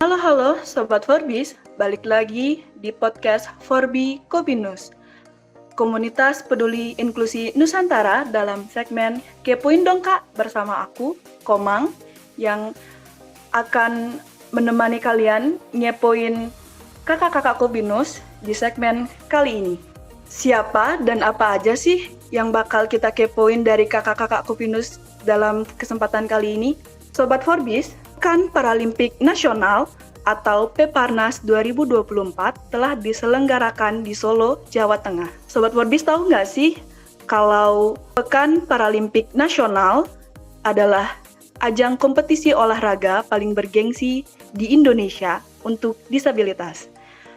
Halo Sobat Forbis, balik lagi di podcast Forbi Kopinus, komunitas peduli inklusi Nusantara dalam segmen Kepoin Dong Kak bersama aku, Komang, yang akan menemani kalian ngepoin kakak-kakak Kopinus di segmen kali ini. Siapa dan apa aja sih yang bakal kita kepoin dari kakak-kakak Kopinus dalam kesempatan kali ini? Sobat Forbis, Pekan Paralimpik Nasional atau Peparnas 2024 telah diselenggarakan di Solo, Jawa Tengah. Sobat Forbis tahu nggak sih kalau Pekan Paralimpik Nasional adalah ajang kompetisi olahraga paling bergengsi di Indonesia untuk disabilitas.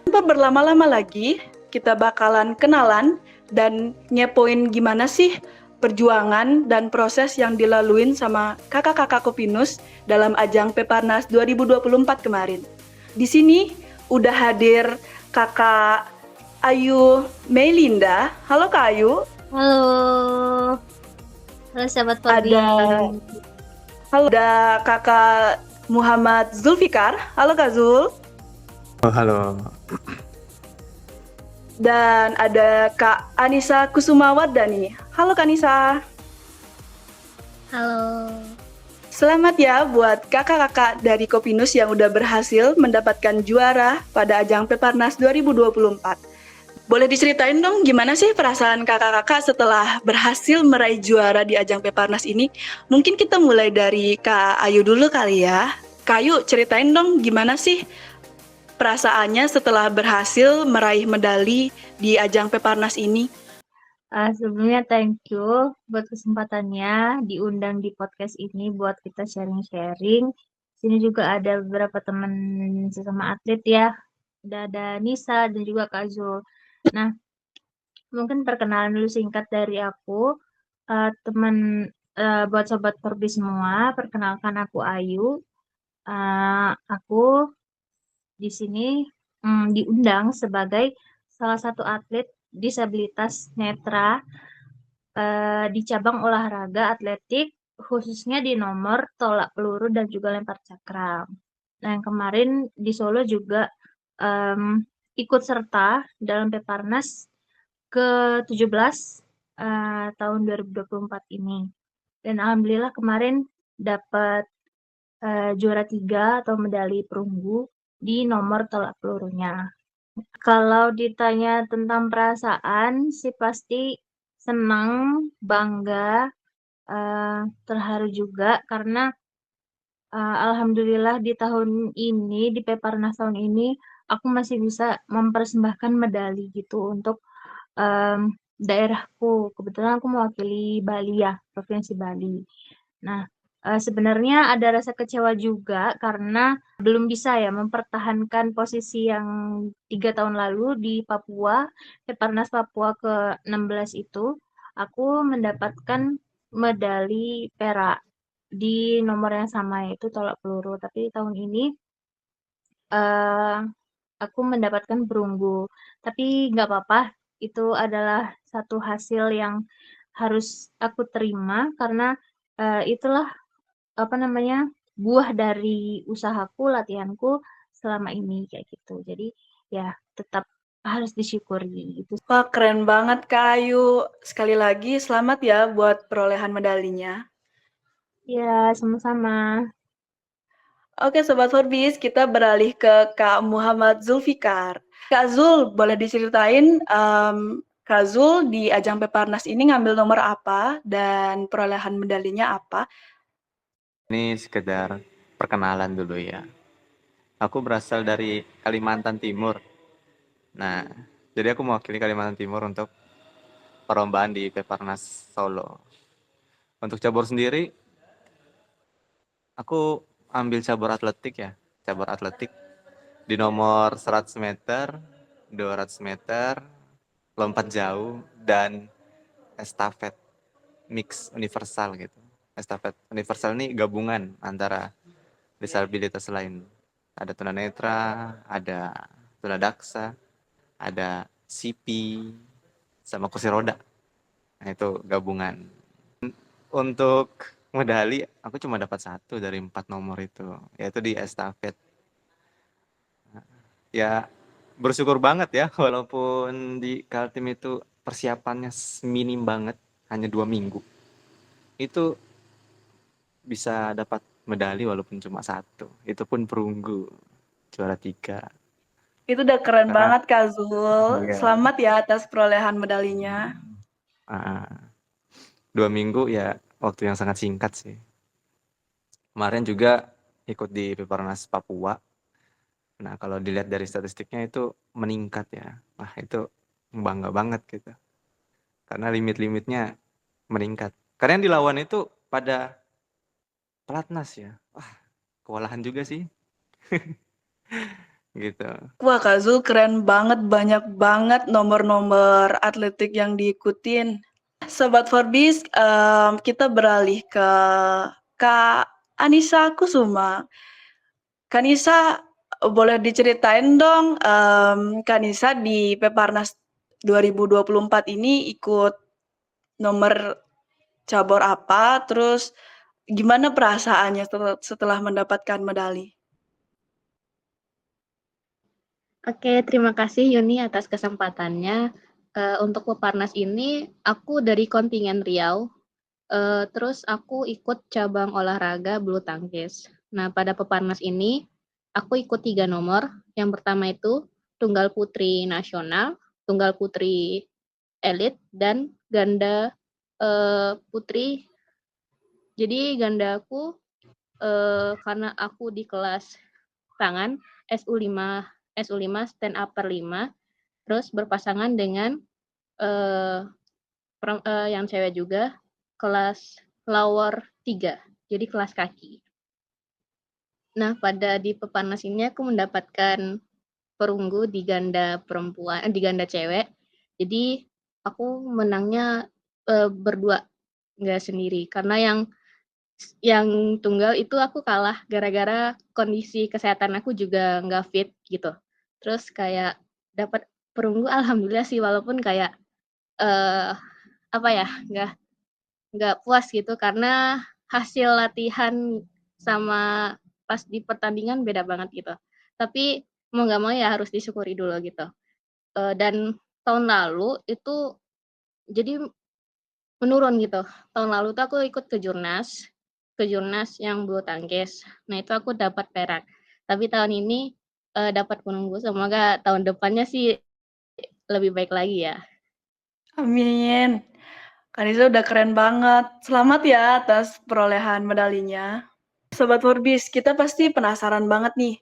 Tanpa berlama-lama lagi, kita bakalan kenalan dan ngepoin gimana sih perjuangan dan proses yang dilaluin sama kakak-kakak Kopinus dalam ajang Peparnas 2024 kemarin. Di sini udah hadir kakak Ayu Melinda. Halo Kak Ayu. Halo, sahabat Forbi. Ada kakak Muhammad Zulfikar. Halo Kak Zul. Halo. Dan ada Kak Anissa Kusumawardani. Halo Kak Anissa. Halo. Selamat ya buat kakak-kakak dari Kopinus yang udah berhasil mendapatkan juara pada ajang Peparnas 2024. Boleh diceritain dong gimana sih perasaan kakak-kakak setelah berhasil meraih juara di ajang Peparnas ini? Mungkin kita mulai dari Kak Ayu dulu kali ya. Kak Ayu, ceritain dong gimana sih perasaannya setelah berhasil meraih medali di ajang Peparnas ini? Sebelumnya thank you buat kesempatannya diundang di podcast ini buat kita sharing-sharing. Sini juga ada beberapa teman sesama atlet ya. Ada Nisa dan juga Kak Zul. Nah, mungkin perkenalan dulu singkat dari aku. Buat sobat Forbi semua, perkenalkan aku Ayu. Aku di sini diundang sebagai salah satu atlet disabilitas netra di cabang olahraga atletik, khususnya di nomor tolak peluru dan juga lempar cakram. Nah, yang kemarin di Solo juga ikut serta dalam Peparnas ke-17 tahun 2024 ini. Dan alhamdulillah kemarin dapat juara 3 atau medali perunggu di nomor tolak pelurunya. Kalau ditanya tentang perasaan sih pasti senang, bangga, terharu juga karena alhamdulillah di tahun ini, di Peparnas tahun ini, aku masih bisa mempersembahkan medali gitu untuk daerahku. Kebetulan aku mewakili Bali ya, Provinsi Bali. Nah, sebenarnya ada rasa kecewa juga karena belum bisa ya mempertahankan posisi yang 3 tahun lalu di Papua, Peparnas Papua ke-16 itu, aku mendapatkan medali perak di nomor yang sama yaitu tolak peluru. Tapi tahun ini aku mendapatkan perunggu. Tapi nggak apa-apa, itu adalah satu hasil yang harus aku terima karena itulah apa namanya buah dari usahaku, latihanku selama ini kayak gitu. Jadi ya tetap harus disyukuri gitu. Wah, keren banget Kak Ayu. Sekali lagi selamat ya buat perolehan medalinya. Ya, sama-sama. Oke Sobat Forbis, kita beralih ke Kak Muhammad Zulfikar. Kak Zul, boleh diceritain Kak Zul di ajang Peparnas ini ngambil nomor apa dan perolehan medalinya apa? Ini sekedar perkenalan dulu ya. Aku berasal dari Kalimantan Timur. Nah, jadi aku mewakili Kalimantan Timur untuk perlombaan di Peparnas Solo. Untuk cabur sendiri, aku ambil cabur atletik ya. Cabur atletik di nomor 100 meter, 200 meter, lompat jauh, dan estafet mix universal gitu. Estafet universal ini gabungan antara disabilitas lain. Ada tunanetra, ada tunadaksa, ada CP, sama kursi roda. Nah itu gabungan. Untuk medali, aku cuma dapat 1 dari 4 nomor itu, yaitu di estafet. ya bersyukur banget ya walaupun di Kaltim itu persiapannya minim banget, hanya 2 minggu. Itu bisa dapat medali walaupun cuma satu. Itu pun perunggu, juara 3. Itu udah keren Karena banget Kak Zul. iya, Selamat ya atas perolehan medalinya. ah, 2 minggu ya waktu yang sangat singkat sih. Kemarin juga ikut di Peparnas Papua. Nah, kalau dilihat dari statistiknya itu meningkat ya. Wah, itu bangga banget gitu. Karena limit-limitnya meningkat. Karena yang dilawan itu pada pelatnas ya. Wah, kewalahan juga sih. Gitu. Wah Kak Zul keren banget, banyak banget nomor-nomor atletik yang diikutin. Sobat Forbis, kita beralih ke Kak Anissa Kusuma. Kak Nisa, boleh diceritain dong, Kak Nisa di Peparnas 2024 ini ikut nomor cabur apa? Terus gimana perasaannya setelah mendapatkan medali? Oke, terima kasih Yuni atas kesempatannya. Untuk Peparnas ini, aku dari kontingen Riau, terus aku ikut cabang olahraga bulu tangkis. Nah, pada Peparnas ini, aku ikut 3 nomor. Yang pertama itu tunggal putri nasional, tunggal putri elit, dan ganda putri. Jadi ganda aku, karena aku di kelas tangan SU5 stand upper 5, terus berpasangan dengan yang cewek juga kelas lower 3, jadi kelas kaki. Nah, pada di Peparnas ini aku mendapatkan perunggu di ganda perempuan, di ganda cewek. Jadi aku menangnya berdua, nggak sendiri. Karena yang tunggal itu aku kalah gara-gara kondisi kesehatan aku juga nggak fit gitu. Terus kayak dapat perunggu, alhamdulillah sih, walaupun kayak apa ya, nggak puas gitu karena hasil latihan sama pas di pertandingan beda banget gitu. Tapi mau nggak mau ya harus disyukuri dulu gitu. Dan tahun lalu itu jadi menurun gitu. Tahun lalu tuh aku ikut ke jurnas yang bulu tangkis. Nah itu aku dapat perak. Tapi tahun ini dapat perunggu. Semoga tahun depannya sih lebih baik lagi ya. Amin. Kak Nisa udah keren banget. Selamat ya atas perolehan medalinya. Sobat Forbis, kita pasti penasaran banget nih,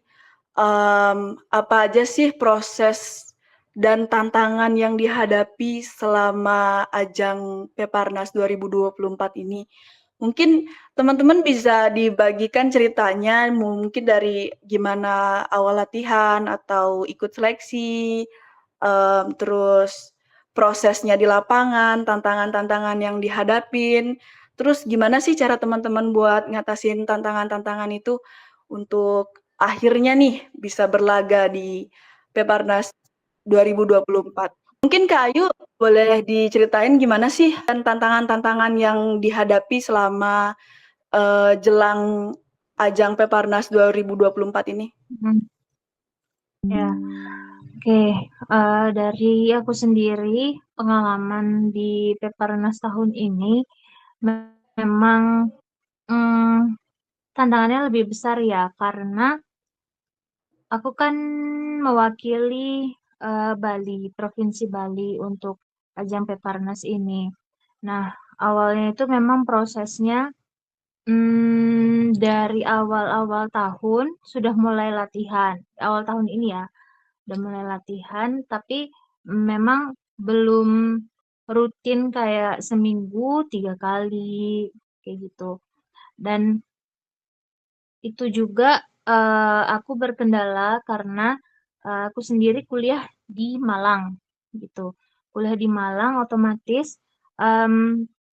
apa aja sih proses dan tantangan yang dihadapi selama ajang Peparnas 2024 ini? Mungkin teman-teman bisa dibagikan ceritanya, mungkin dari gimana awal latihan atau ikut seleksi, terus prosesnya di lapangan, tantangan-tantangan yang dihadapin, terus gimana sih cara teman-teman buat ngatasin tantangan-tantangan itu untuk akhirnya nih bisa berlaga di Peparnas 2024. Mungkin Kak Ayu boleh diceritain gimana sih tantangan-tantangan yang dihadapi selama jelang ajang Peparnas 2024 ini? Ya, oke. Dari aku sendiri, pengalaman di Peparnas tahun ini memang tantangannya lebih besar ya, karena aku kan mewakili Bali, Provinsi Bali untuk ajang Peparnas ini. Nah, awalnya itu memang prosesnya dari awal-awal tahun sudah mulai latihan. Awal tahun ini ya, udah mulai latihan, tapi memang belum rutin kayak seminggu 3 kali kayak gitu. Dan itu juga aku berkendala karena aku sendiri kuliah di Malang gitu. Kuliah di Malang otomatis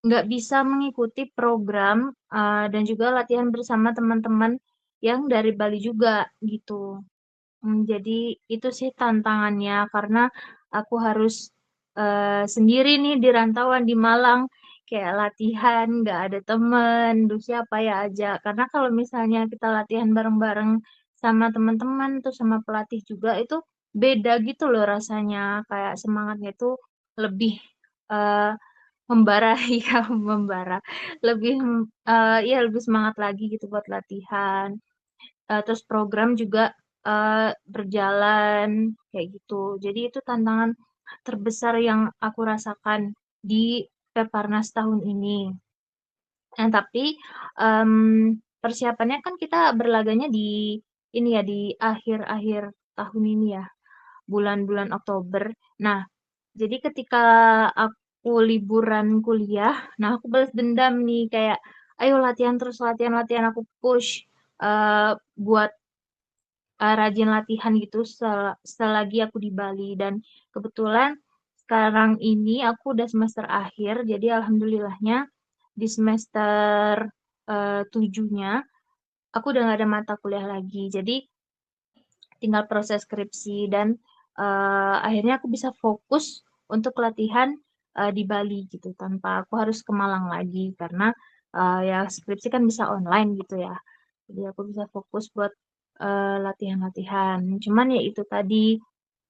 nggak bisa mengikuti program dan juga latihan bersama teman-teman yang dari Bali juga gitu. Jadi itu sih tantangannya karena aku harus sendiri nih di rantauan di Malang, kayak latihan nggak ada temen, duh siapa ya aja. Karena kalau misalnya kita latihan bareng-bareng sama teman-teman tuh sama pelatih juga itu beda gitu loh rasanya, kayak semangatnya itu lebih, eee, membara ya membara, lebih, iya lebih semangat lagi gitu buat latihan, terus program juga, berjalan kayak gitu. Jadi itu tantangan terbesar yang aku rasakan di Peparnas tahun ini. Nah tapi, persiapannya kan kita berlaganya di ini ya, di akhir-akhir tahun ini ya, bulan-bulan Oktober. Nah, jadi ketika aku liburan kuliah, nah aku balas dendam nih kayak, "Ayo latihan terus, latihan latihan," aku push, buat, rajin latihan gitu selagi aku di Bali dan kebetulan sekarang ini aku udah semester akhir, jadi alhamdulillahnya di semester, 7-nya aku udah nggak ada mata kuliah lagi. Jadi tinggal proses skripsi dan, akhirnya aku bisa fokus untuk latihan, di Bali gitu tanpa aku harus ke Malang lagi karena, ya skripsi kan bisa online gitu ya. Jadi aku bisa fokus buat, latihan-latihan. Cuman ya itu tadi,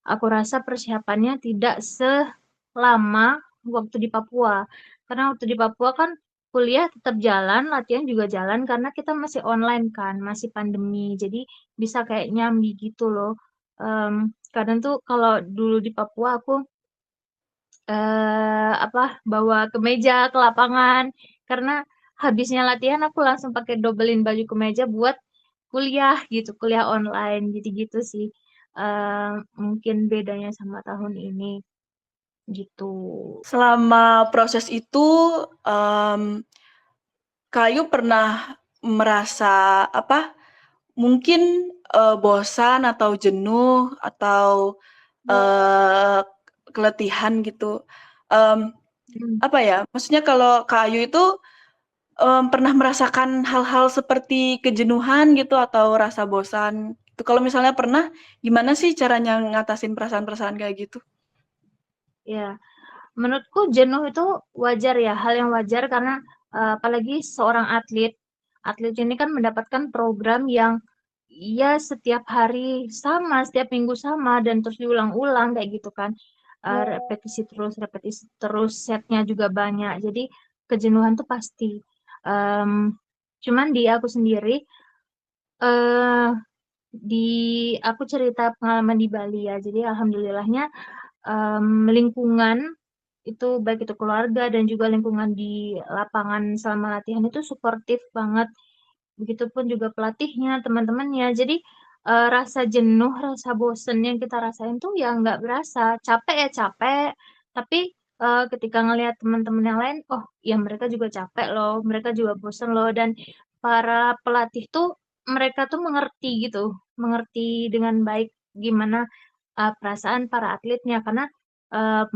aku rasa persiapannya tidak selama waktu di Papua. Karena waktu di Papua kan kuliah tetap jalan, latihan juga jalan karena kita masih online kan, masih pandemi. Jadi bisa kayak nyambi gitu loh. Kadang tuh kalau dulu di Papua aku bawa kemeja ke lapangan karena habisnya latihan aku langsung pakai dobelin baju kemeja buat kuliah gitu, kuliah online gitu-gitu sih. Mungkin bedanya sama tahun ini gitu. Selama proses itu, mmm, Kayu pernah merasa mungkin, bosan atau jenuh atau, eee, keletihan gitu, mmm, Mhm. maksudnya kalau Kak Ayu itu, pernah merasakan hal-hal seperti kejenuhan gitu atau rasa bosan itu? Kalau misalnya pernah, gimana sih caranya ngatasin perasaan-perasaan kayak gitu? Ya, menurutku jenuh itu wajar ya, hal yang wajar karena, apalagi seorang atlet, atlet ini kan mendapatkan program yang ya setiap hari sama, setiap minggu sama dan terus diulang-ulang kayak gitu kan. Repetisi terus, setnya juga banyak. Jadi kejenuhan tuh pasti. Mmm, Cuman di aku sendiri, eee, di aku cerita pengalaman di Bali ya. Jadi alhamdulillahnya, lingkungan itu baik itu keluarga dan juga lingkungan di lapangan selama latihan itu suportif banget. Begitupun juga pelatihnya, teman-temannya. Jadi, rasa jenuh, rasa bosen yang kita rasain tuh ya nggak berasa. Capek ya capek, tapi, ketika ngelihat teman-teman yang lain, oh ya mereka juga capek loh, mereka juga bosen loh, dan para pelatih tuh mereka tuh mengerti gitu, mengerti dengan baik gimana, perasaan para atletnya karena,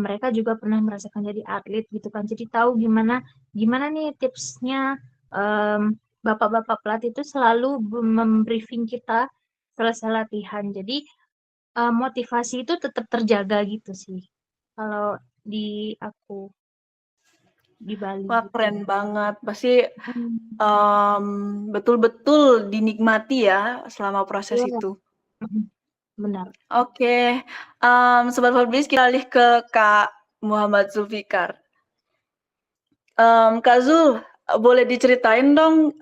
mereka juga pernah merasakan jadi atlet gitu kan. Jadi tahu gimana gimana nih tipsnya, bapak-bapak pelatih itu selalu mem-briefing kita selesai latihan. Jadi, motivasi itu tetap terjaga gitu sih, kalau di aku, di Bali Wah, gitu. keren banget. Pasti, Mhm. betul-betul dinikmati ya selama proses Iya, itu. mhm, benar. Oke, Sobat Forbes kita alih ke Kak Muhammad Zulfikar. Kak Zul, boleh diceritain dong,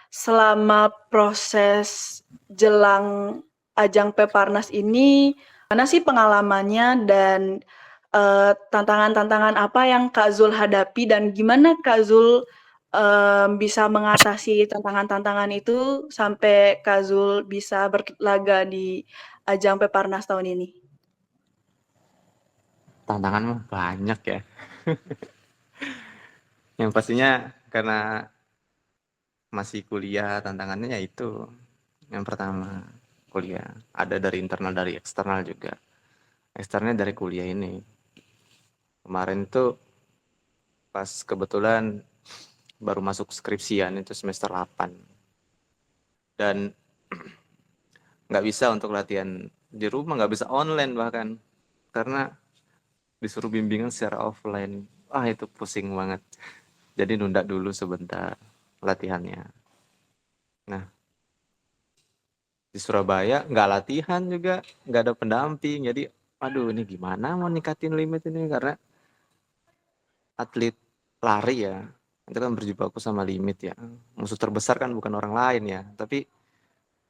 selama proses jelang ajang Peparnas ini, mana sih pengalamannya dan, tantangan-tantangan apa yang Kak Zul hadapi dan gimana Kak Zul, bisa mengatasi tantangan-tantangan itu sampai Kak Zul bisa berlaga di ajang Peparnas tahun ini? Tantangan mah banyak ya. Yang pastinya karena masih kuliah, tantangannya ya itu. Yang pertama, kuliah. Ada dari internal, dari eksternal juga. Eksternalnya dari kuliah ini. Kemarin tuh pas kebetulan baru masuk skripsian itu semester 8. Dan nggak bisa untuk latihan di rumah, nggak bisa online bahkan. Karena disuruh bimbingan secara offline. Wah itu pusing banget. Jadi nunda dulu sebentar latihannya. Nah, Di Surabaya nggak latihan juga, nggak ada pendamping. Jadi, aduh ini gimana mau ningkatin limit ini karena atlet lari ya, itu kan berjibaku sama limit ya. Musuh terbesar kan bukan orang lain ya, tapi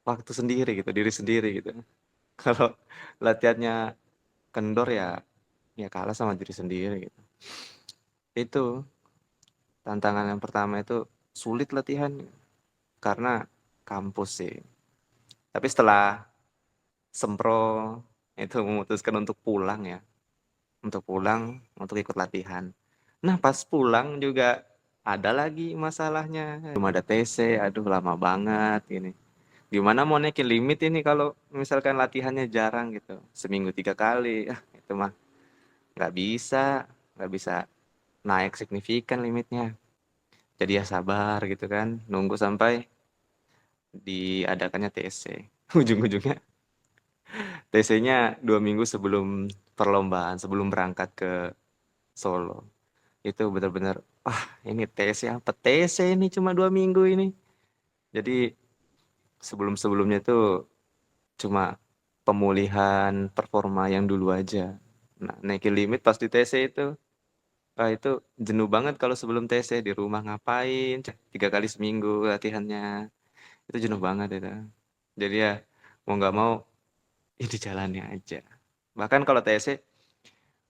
waktu sendiri gitu, diri sendiri gitu. Kalau latihannya kendor ya kalah sama diri sendiri gitu. Itu tantangan yang pertama itu sulit latihan karena kampus sih. Tapi setelah sempro itu memutuskan untuk pulang ya, untuk ikut latihan. Nah pas pulang juga ada lagi masalahnya, belum ada TC, aduh lama banget ini. Gimana mau naikin limit ini kalau misalkan latihannya jarang gitu, seminggu 3 kali, itu mah nggak bisa naik signifikan limitnya. Jadi ya sabar gitu kan, nunggu sampai diadakannya TC. Ujung-ujungnya TC-nya 2 minggu sebelum perlombaan, sebelum berangkat ke Solo. Itu benar-benar, wah ini TC apa? TC ini cuma 2 minggu ini. Jadi sebelum-sebelumnya tuh cuma pemulihan performa yang dulu aja. Nah, naikin limit pas di TC itu, itu jenuh banget kalau sebelum TC di rumah ngapain, 3 kali seminggu latihannya. Itu jenuh banget itu. Jadi ya mau nggak mau ya dijalani aja. Bahkan kalau TC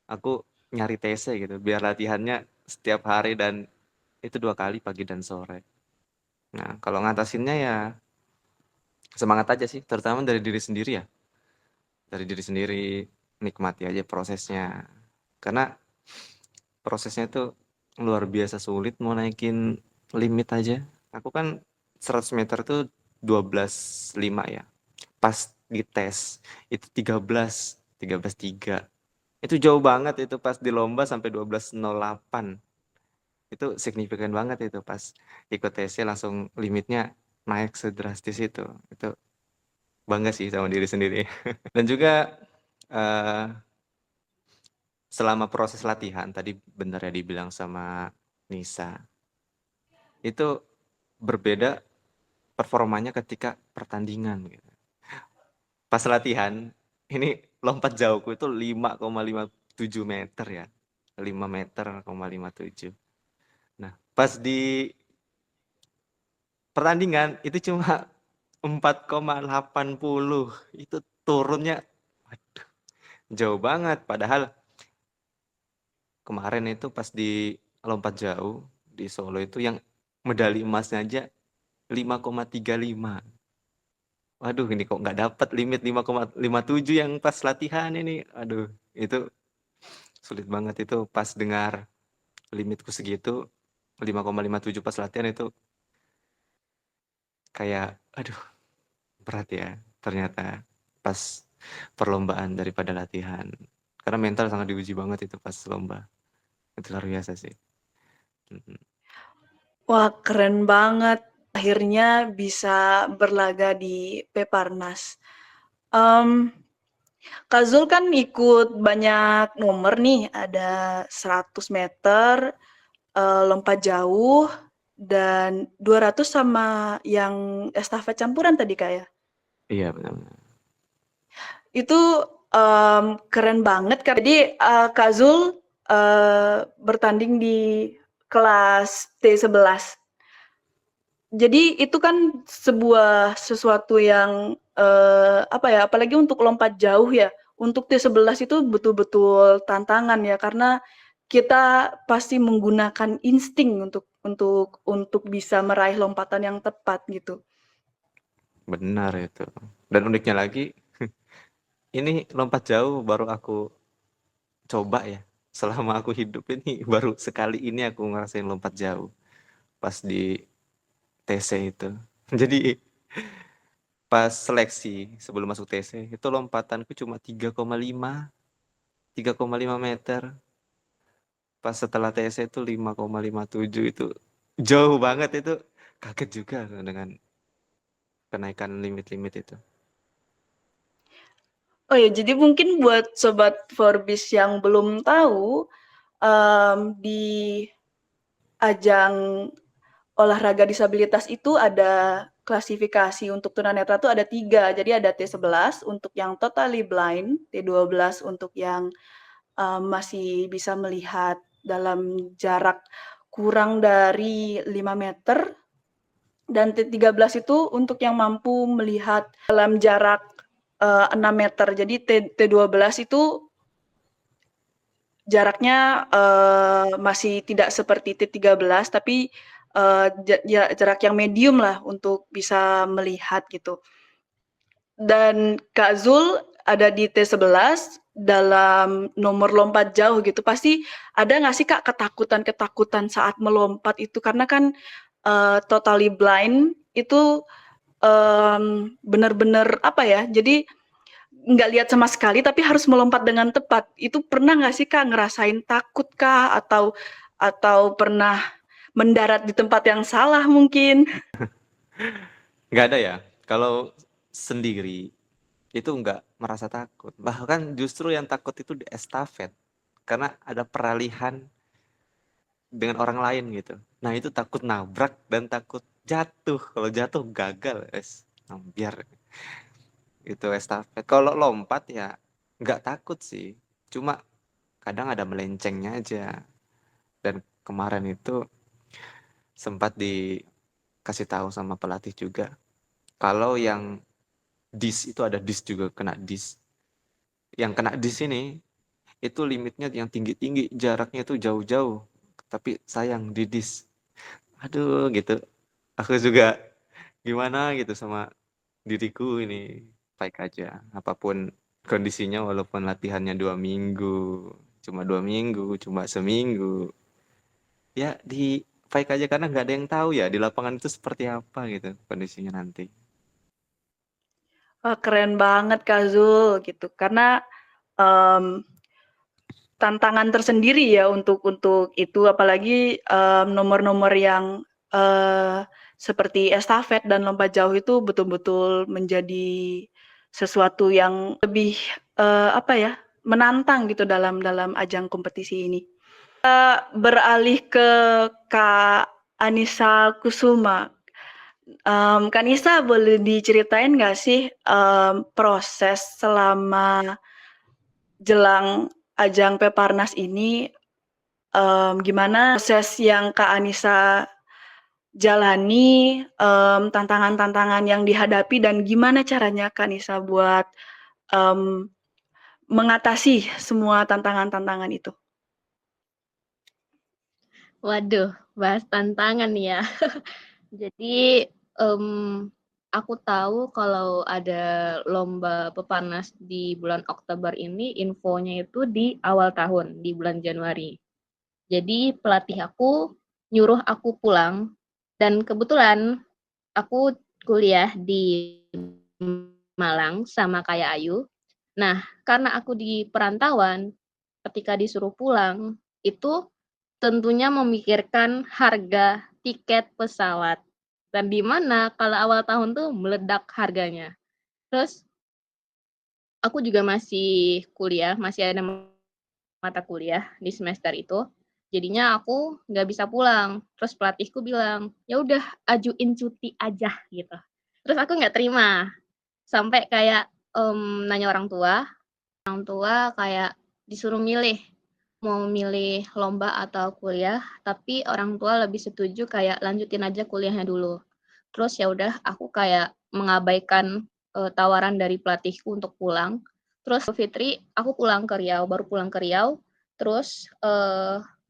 aku nyari TC gitu biar latihannya setiap hari dan itu 2 kali pagi dan sore. Nah, kalau ngatasinnya ya semangat aja sih, terutama dari diri sendiri ya. Dari diri sendiri, nikmati aja prosesnya. Karena prosesnya itu luar biasa sulit mau naikin limit aja. Aku kan 100 meter tuh 12,5 ya. Pas dites itu 13,3. Itu jauh banget itu pas di lomba sampai 12,08. Itu signifikan banget itu pas ikut TC langsung limitnya naik sedrastis itu. Itu bangga sih sama diri sendiri. Dan juga selama proses latihan tadi benar ya dibilang sama Nisa. Itu berbeda performanya ketika pertandingan gitu. Pas latihan ini lompat jauhku itu 5,57 meter ya. 5 meter, 57. Nah, pas di pertandingan itu cuma 4,80. Itu turunnya waduh, jauh banget. Padahal kemarin itu pas di lompat jauh di Solo itu yang medali emasnya aja 5,35. Waduh ini kok nggak dapat limit 5,57 yang pas latihan ini. Aduh, itu sulit banget itu pas dengar limitku segitu 5,57 pas latihan itu kayak aduh berat ya ternyata pas perlombaan daripada latihan. Karena mental sangat diuji banget itu pas lomba. Itu luar biasa sih. Wah, keren banget. Akhirnya bisa berlaga di Peparnas. Kak Zul kan ikut banyak nomor nih, ada 100 meter, lompat jauh, dan 200 sama yang estafet campuran tadi Kak ya? Iya benar-benar. Itu keren banget Kak. Jadi Kak Zul bertanding di kelas T11. Jadi itu kan sesuatu yang apa ya, apalagi untuk lompat jauh ya. Untuk T11 itu betul-betul tantangan ya, karena kita pasti menggunakan insting untuk bisa meraih lompatan yang tepat gitu. Benar itu. Dan uniknya lagi ini lompat jauh baru aku coba ya. Selama aku hidup ini baru sekali ini aku ngerasain lompat jauh pas di TC itu. Jadi pas seleksi sebelum masuk TC itu lompatanku cuma 3,5 meter. Pas setelah TC itu 5,57 itu jauh banget itu. Kaget juga dengan kenaikan limit-limit itu. Oh ya, jadi mungkin buat sobat Forbis yang belum tahu, di ajang olahraga disabilitas itu ada klasifikasi untuk tunanetra tuh ada 3. Jadi ada T11 untuk yang totally blind, T12 untuk yang masih bisa melihat dalam jarak kurang dari 5 meter, dan T13 itu untuk yang mampu melihat dalam jarak 6 meter. Jadi T12 itu jaraknya masih tidak seperti T13, tapi jarak yang medium lah untuk bisa melihat gitu. Dan Kak Zul ada di T11 dalam nomor lompat jauh gitu. Pasti ada nggak sih Kak ketakutan-ketakutan saat melompat itu? Karena kan totally blind itu benar-benar apa ya? Jadi nggak lihat sama sekali tapi harus melompat dengan tepat. Itu pernah nggak sih Kak ngerasain takut kah atau pernah mendarat di tempat yang salah mungkin? Nggak ada ya. Kalau sendiri itu nggak merasa takut. Bahkan justru yang takut itu di estafet. Karena ada peralihan dengan orang lain gitu. Nah itu takut nabrak dan takut jatuh. Kalau jatuh gagal, biar itu estafet. Kalau lompat ya nggak takut sih. Cuma kadang ada melencengnya aja. Dan kemarin itu sempat dikasih tahu sama pelatih juga. Kalau yang dis itu ada dis juga kena dis. Yang kena dis ini itu limitnya yang tinggi-tinggi, jaraknya itu jauh-jauh. Tapi sayang di dis. Aduh gitu. Aku juga gimana gitu sama diriku ini. Baik aja. Apapun kondisinya walaupun latihannya 2 minggu. Cuma 2 minggu, cuma seminggu. Ya di baik aja karena nggak ada yang tahu ya di lapangan itu seperti apa gitu kondisinya nanti. Wah, keren banget Kak Zul gitu. Karena tantangan tersendiri ya untuk itu, apalagi nomor-nomor yang seperti estafet dan lompat jauh itu betul-betul menjadi sesuatu yang lebih menantang gitu dalam ajang kompetisi ini. Beralih ke Kak Anissa Kusuma. Kak Anissa boleh diceritain nggak sih proses selama jelang ajang Peparnas ini, gimana proses yang Kak Anissa jalani, tantangan-tantangan yang dihadapi dan gimana caranya Kak Anissa buat mengatasi semua tantangan-tantangan itu? Waduh, bahas tantangan ya. Jadi aku tahu kalau ada lomba peparnas di bulan Oktober ini, infonya itu di awal tahun, di bulan Januari. Jadi pelatih aku nyuruh aku pulang, dan kebetulan aku kuliah di Malang sama kayak Ayu. Nah, karena aku di perantauan, ketika disuruh pulang, itu tentunya memikirkan harga tiket pesawat. Dan di mana kalau awal tahun tuh meledak harganya. Terus aku juga masih kuliah, masih ada mata kuliah di semester itu. Jadinya aku nggak bisa pulang. Terus pelatihku bilang, ya udah ajuin cuti aja gitu. Terus aku nggak terima. Sampai kayak nanya orang tua kayak disuruh milih mau milih lomba atau kuliah, tapi orang tua lebih setuju kayak lanjutin aja kuliahnya dulu. Terus ya udah aku kayak mengabaikan tawaran dari pelatihku untuk pulang. Terus Fitri aku pulang ke Riau, baru pulang ke Riau. Terus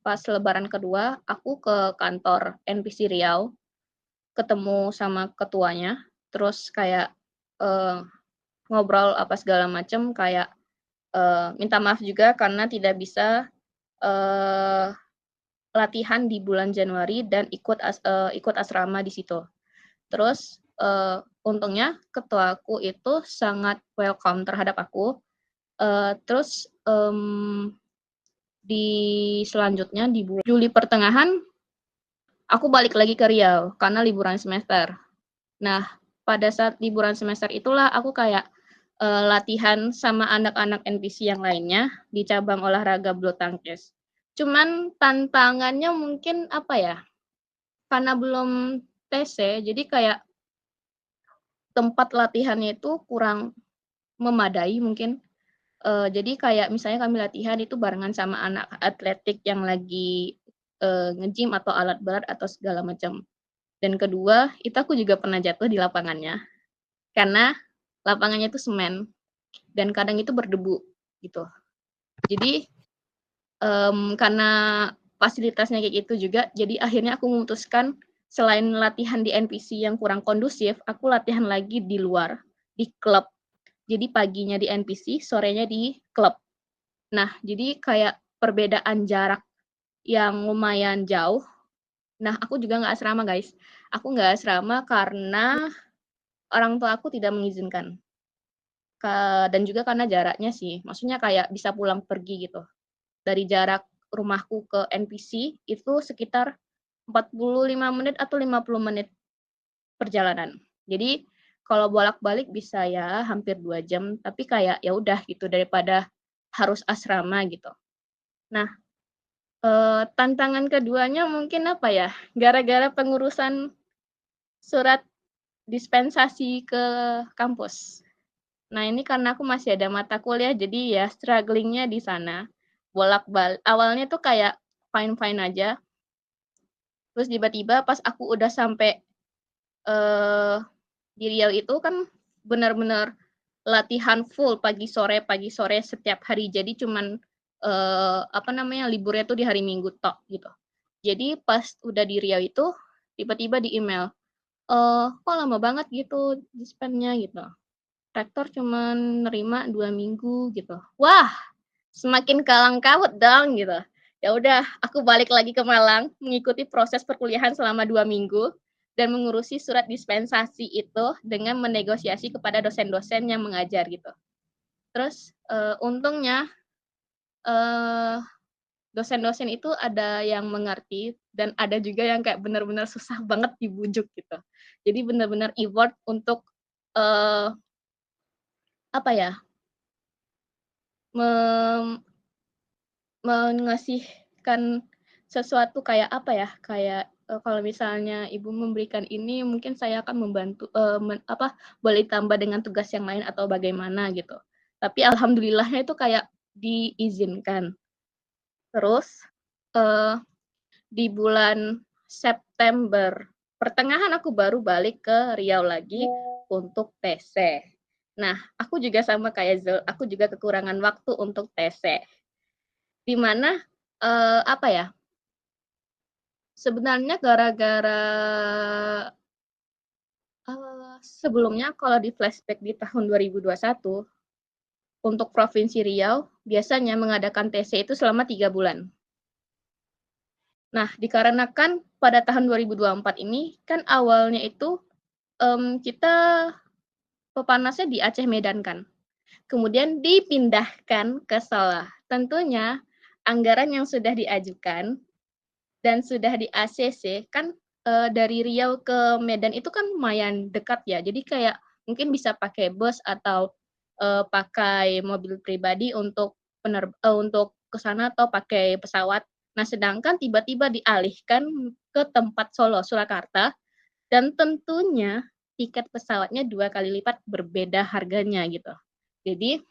pas lebaran kedua aku ke kantor NPC Riau, ketemu sama ketuanya, terus kayak ngobrol apa segala macam, kayak minta maaf juga karena tidak bisa latihan di bulan Januari dan ikut asrama di situ. Terus untungnya ketuaku itu sangat welcome terhadap aku. Terus di selanjutnya di bulan Juli pertengahan aku balik lagi ke Riau karena liburan semester. Nah, pada saat liburan semester itulah aku kayak latihan sama anak-anak NPC yang lainnya di cabang olahraga bulu tangkis. Cuman tantangannya mungkin apa ya, karena belum TC, jadi kayak tempat latihannya itu kurang memadai mungkin. Jadi kayak misalnya kami latihan itu barengan sama anak atletik yang lagi nge-gym atau alat berat atau segala macam. Dan kedua, itu aku juga pernah jatuh di lapangannya karena lapangannya itu semen dan kadang itu berdebu gitu. Jadi karena fasilitasnya kayak gitu juga, jadi akhirnya aku memutuskan selain latihan di NPC yang kurang kondusif, aku latihan lagi di luar, di klub. Jadi paginya di NPC, sorenya di klub. Nah, jadi kayak perbedaan jarak yang lumayan jauh. Nah, aku juga nggak asrama, guys. Aku nggak asrama karena orang tua aku tidak mengizinkan. Dan juga karena jaraknya sih. Maksudnya kayak bisa pulang pergi gitu. Dari jarak rumahku ke NPC itu sekitar 45 menit atau 50 menit perjalanan. Jadi kalau bolak-balik bisa ya hampir 2 jam, tapi kayak ya udah gitu daripada harus asrama gitu. Nah, tantangan keduanya mungkin apa ya, gara-gara pengurusan surat dispensasi ke kampus. Nah, ini karena aku masih ada mata kuliah, jadi ya strugglingnya di sana. Bolak-balik. Awalnya tuh kayak fine-fine aja. Terus tiba-tiba pas aku udah sampai di Riau itu kan benar-benar latihan full pagi sore setiap hari. Jadi cuman liburnya tuh di hari Minggu tok gitu. Jadi pas udah di Riau itu tiba-tiba di email, kok lama banget gitu dispennya gitu. Rektor cuman nerima 2 minggu gitu. Wah, semakin kalang kabut dong gitu. Ya udah, aku balik lagi ke Malang mengikuti proses perkuliahan selama 2 minggu dan mengurusi surat dispensasi itu dengan menegosiasi kepada dosen-dosen yang mengajar gitu. Terus untungnya dosen-dosen itu ada yang mengerti dan ada juga yang kayak benar-benar susah banget dibujuk gitu. Jadi benar-benar effort untuk apa ya, mengasihkan sesuatu kayak apa ya, kayak kalau misalnya ibu memberikan ini mungkin saya akan membantu boleh tambah dengan tugas yang lain atau bagaimana gitu. Tapi alhamdulillahnya itu kayak diizinkan. Terus di bulan September pertengahan aku baru balik ke Riau lagi untuk TC. Nah, aku juga sama kayak Zul, aku juga kekurangan waktu untuk TC. Di mana apa ya? Sebenarnya gara-gara sebelumnya kalau di flashback di tahun 2021 untuk Provinsi Riau biasanya mengadakan TC itu selama 3 bulan. Nah, dikarenakan pada tahun 2024 ini kan awalnya itu kita pepanasnya di Aceh Medan kan. Kemudian dipindahkan ke Solo. Tentunya anggaran yang sudah diajukan dan sudah di ACC kan dari Riau ke Medan itu kan lumayan dekat ya. Jadi kayak mungkin bisa pakai bus atau pakai mobil pribadi untuk ke sana atau pakai pesawat. Nah, sedangkan tiba-tiba dialihkan ke tempat Solo, Surakarta, dan tentunya tiket pesawatnya 2 kali lipat berbeda harganya gitu. Jadi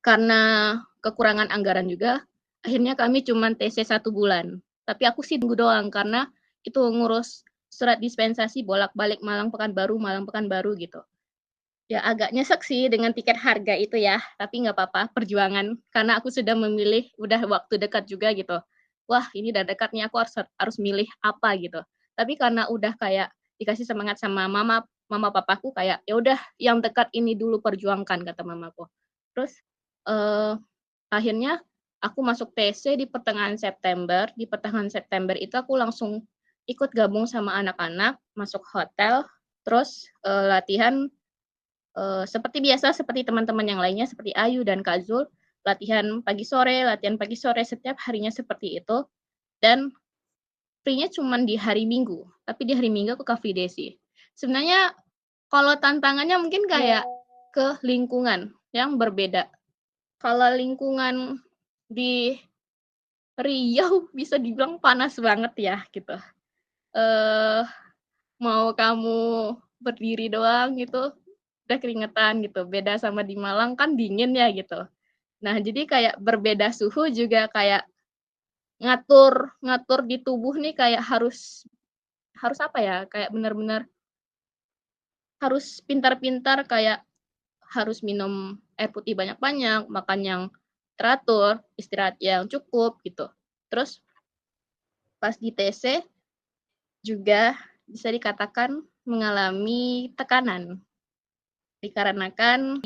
karena kekurangan anggaran juga, akhirnya kami cuma TC 1 bulan. Tapi aku sih tunggu doang karena itu ngurus surat dispensasi bolak-balik Malang Pekanbaru gitu. Ya agak nyesek sih dengan tiket harga itu ya, tapi nggak apa-apa, perjuangan. Karena aku sudah memilih, udah waktu dekat juga gitu. Wah, ini udah dekat nih, aku harus milih apa gitu. Tapi karena udah kayak dikasih semangat sama mama papaku kayak ya udah yang dekat ini dulu perjuangkan kata mamaku. Terus akhirnya aku masuk TC di pertengahan September. Di pertengahan September itu aku langsung ikut gabung sama anak-anak, masuk hotel, terus latihan seperti biasa, seperti teman-teman yang lainnya, seperti Ayu dan Kak Zul, latihan pagi sore, setiap harinya seperti itu. Dan free-nya cuma di hari Minggu, tapi di hari Minggu aku Car Free Day sih. Sebenarnya kalau tantangannya mungkin kayak ke lingkungan yang berbeda. Kalau lingkungan di Riau bisa dibilang panas banget ya gitu. Mau kamu berdiri doang gitu udah keringetan gitu. Beda sama di Malang kan dingin ya gitu. Nah, jadi kayak berbeda suhu juga kayak ngatur di tubuh nih kayak harus apa ya, kayak benar-benar harus pintar-pintar kayak harus minum air putih banyak-banyak, makan yang teratur, istirahat yang cukup gitu. Terus pas di TC juga bisa dikatakan mengalami tekanan dikarenakan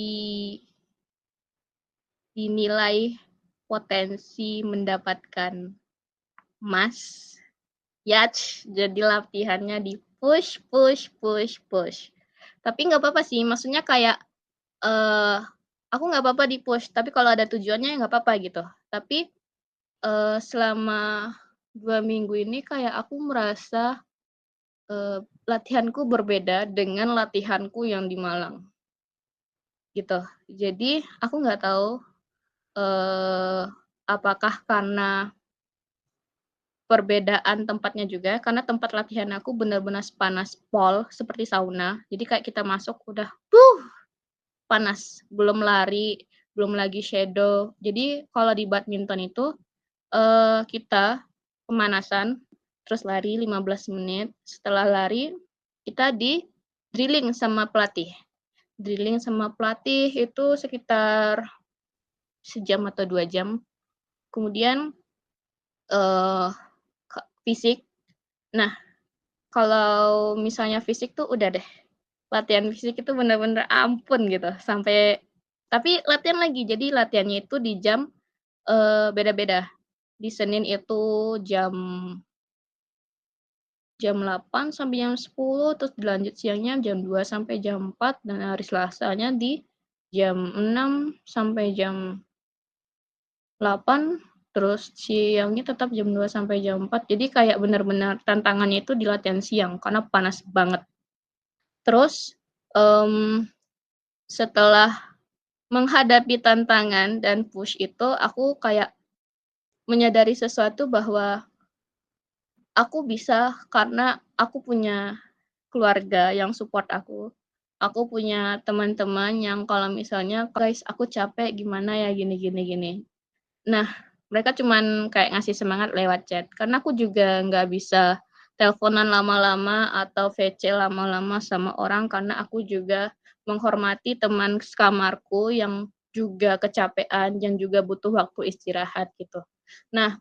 dinilai potensi mendapatkan emas, yach, jadi latihannya di push, push, push, push. Tapi nggak apa-apa sih, maksudnya kayak aku nggak apa-apa di push, tapi kalau ada tujuannya ya nggak apa-apa gitu. Tapi selama 2 minggu ini kayak aku merasa latihanku berbeda dengan latihanku yang di Malang gitu. Jadi aku nggak tahu apakah karena perbedaan tempatnya juga, karena tempat latihan aku benar-benar panas pol seperti sauna. Jadi kayak kita masuk udah panas, belum lari, belum lagi shadow. Jadi kalau di badminton itu kita pemanasan, terus lari 15 menit. Setelah lari kita di drilling sama pelatih. Drilling sama pelatih itu sekitar sejam atau 2 jam. Kemudian fisik. Nah, kalau misalnya fisik tuh udah deh. Latihan fisik itu bener-bener ampun gitu. Tapi latihan lagi. Jadi latihannya itu di jam beda-beda. Di Senin itu jam 8 sampai jam 10, terus dilanjut siangnya jam 2 sampai jam 4, dan hari Selasanya di jam 6 sampai jam 8, terus siangnya tetap jam 2 sampai jam 4. Jadi kayak benar-benar tantangannya itu di latihan siang karena panas banget. Terus setelah menghadapi tantangan dan push itu, aku kayak menyadari sesuatu bahwa aku bisa karena aku punya keluarga yang support aku. Aku punya teman-teman yang kalau misalnya, "Guys, aku capek, gimana ya, gini gini gini." Nah, mereka cuman kayak ngasih semangat lewat chat, karena aku juga nggak bisa teleponan lama-lama atau VC lama-lama sama orang, karena aku juga menghormati teman sekamarku yang juga kecapean, yang juga butuh waktu istirahat gitu. Nah,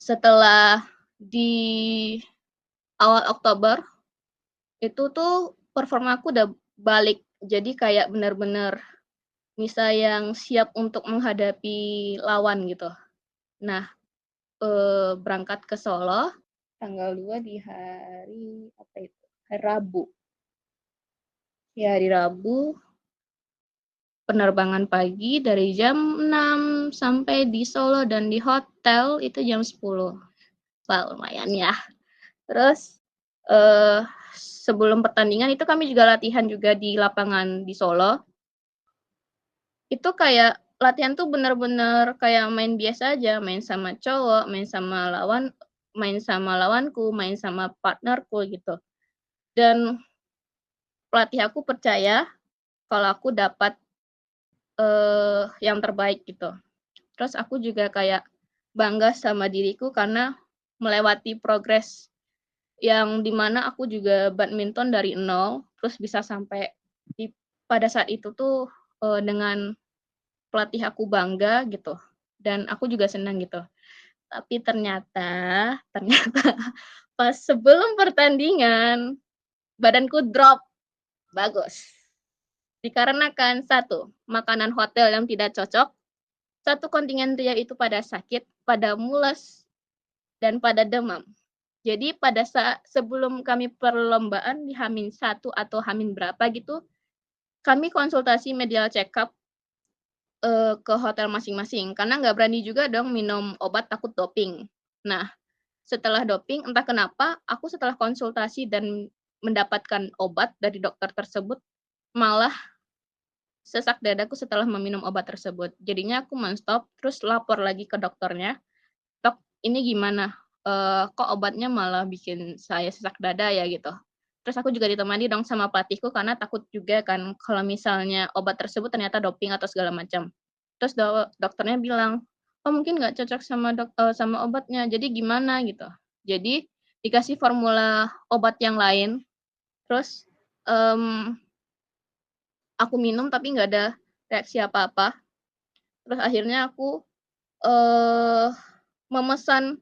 setelah di awal Oktober, itu tuh performa aku udah balik. Jadi kayak bener-bener Nisa yang siap untuk menghadapi lawan gitu. Nah, berangkat ke Solo tanggal 2 di hari apa itu? Hari Rabu. Ya, hari Rabu penerbangan pagi dari jam 6 sampai di Solo dan di hotel itu jam 10. Wah, lumayan ya. Terus sebelum pertandingan itu kami juga latihan juga di lapangan di Solo. Itu kayak latihan tuh bener-bener kayak main biasa aja, main sama cowok, main sama lawanku, main sama partnerku gitu. Dan pelatih aku percaya kalau aku dapat yang terbaik gitu. Terus aku juga kayak bangga sama diriku karena melewati progres yang dimana aku juga badminton dari nol, terus bisa sampai pada saat itu tuh dengan pelatih aku bangga gitu, dan aku juga senang gitu. Tapi ternyata pas sebelum pertandingan badanku drop bagus. Dikarenakan satu, makanan hotel yang tidak cocok, satu kontingen dia itu pada sakit, pada mules, dan pada demam. Jadi pada saat sebelum kami perlombaan di H-1 atau H- berapa gitu, kami konsultasi medical check up ke hotel masing-masing, karena nggak berani juga dong minum obat takut doping. Nah, setelah doping, entah kenapa, aku setelah konsultasi dan mendapatkan obat dari dokter tersebut, malah sesak dadaku setelah meminum obat tersebut. Jadinya aku men-stop, terus lapor lagi ke dokternya, "Dok, ini gimana? Kok obatnya malah bikin saya sesak dada ya?" gitu. Terus aku juga ditemani dong sama pelatihku karena takut juga kan kalau misalnya obat tersebut ternyata doping atau segala macam. Terus dokternya bilang, "Oh, mungkin nggak cocok sama obatnya, jadi gimana?" gitu. Jadi dikasih formula obat yang lain, terus, aku minum tapi nggak ada reaksi apa-apa. Terus akhirnya aku, eee, memesan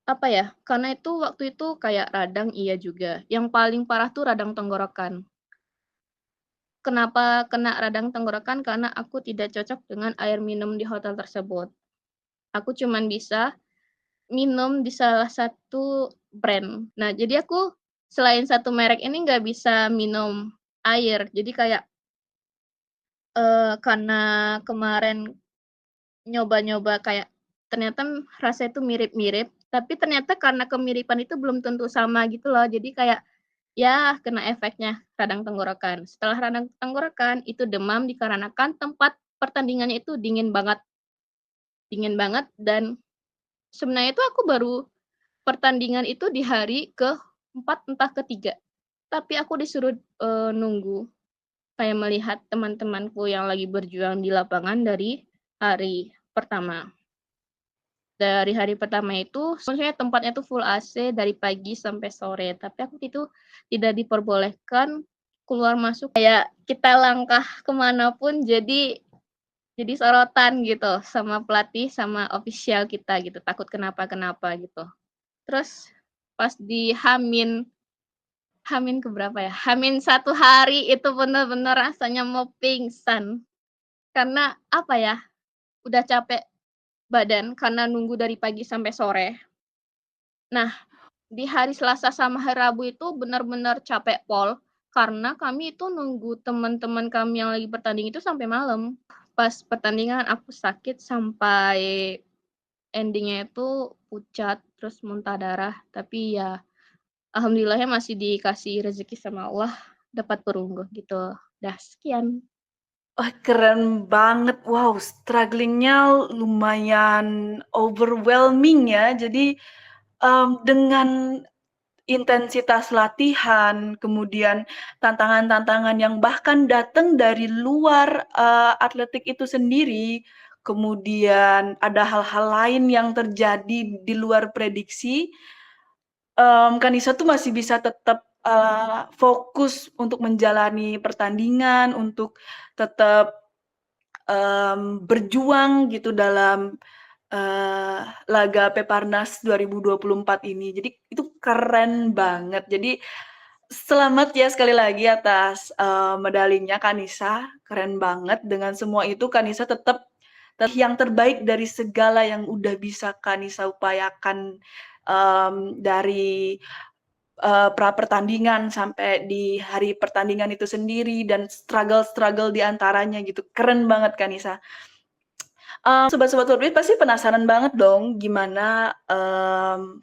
apa ya, karena itu waktu itu kayak radang iya juga, yang paling parah tuh radang tenggorokan. Kenapa kena radang tenggorokan? Karena aku tidak cocok dengan air minum di hotel tersebut. Aku cuman bisa minum di salah satu brand. Nah, jadi aku selain satu merek ini nggak bisa minum air. Jadi kayak, karena kemarin nyoba-nyoba kayak ternyata rasanya itu mirip-mirip, tapi ternyata karena kemiripan itu belum tentu sama gitu loh. Jadi kayak, ya kena efeknya radang tenggorokan. Setelah radang tenggorokan, itu demam dikarenakan tempat pertandingannya itu dingin banget dan sebenarnya itu aku baru pertandingan itu di hari ke-4 entah ke-3, tapi aku disuruh, nunggu, kayak melihat teman-temanku yang lagi berjuang di lapangan dari hari pertama. Dari hari pertama itu maksudnya tempatnya tuh full AC dari pagi sampai sore, tapi aku itu tidak diperbolehkan keluar masuk, kayak kita langkah ke mana pun jadi sorotan gitu sama pelatih sama ofisial kita gitu, takut kenapa-kenapa gitu. Terus pas di Hamin ke berapa ya, Hamin 1 hari itu bener-bener rasanya mau pingsan. Karena apa ya, udah capek badan karena nunggu dari pagi sampai sore. Nah, di hari Selasa sama hari Rabu itu bener-bener capek pol, karena kami itu nunggu teman-teman kami yang lagi bertanding itu sampai malam. Pas pertandingan aku sakit sampai ending-nya itu pucat, terus muntah darah, tapi ya alhamdulillahnya masih dikasih rezeki sama Allah, dapat perunggu gitu. Dah, sekian. Wah, keren banget. Wow, strugglingnya lumayan overwhelming ya. Jadi, dengan intensitas latihan, kemudian tantangan-tantangan yang bahkan datang dari luar, atletik itu sendiri, kemudian ada hal-hal lain yang terjadi di luar prediksi, Kanisa tuh masih bisa tetap, fokus untuk menjalani pertandingan, untuk tetap, berjuang gitu dalam, laga Peparnas 2024 ini. Jadi itu keren banget. Jadi selamat ya sekali lagi atas, medalinya Kanisa, keren banget. Dengan semua itu Kanisa tetap yang terbaik dari segala yang udah bisa Kanisa upayakan, dari pra pertandingan sampai di hari pertandingan itu sendiri dan struggle-struggle di antaranya gitu. Keren banget Kanisa. Sobat-sobat Forbit pasti penasaran banget dong gimana,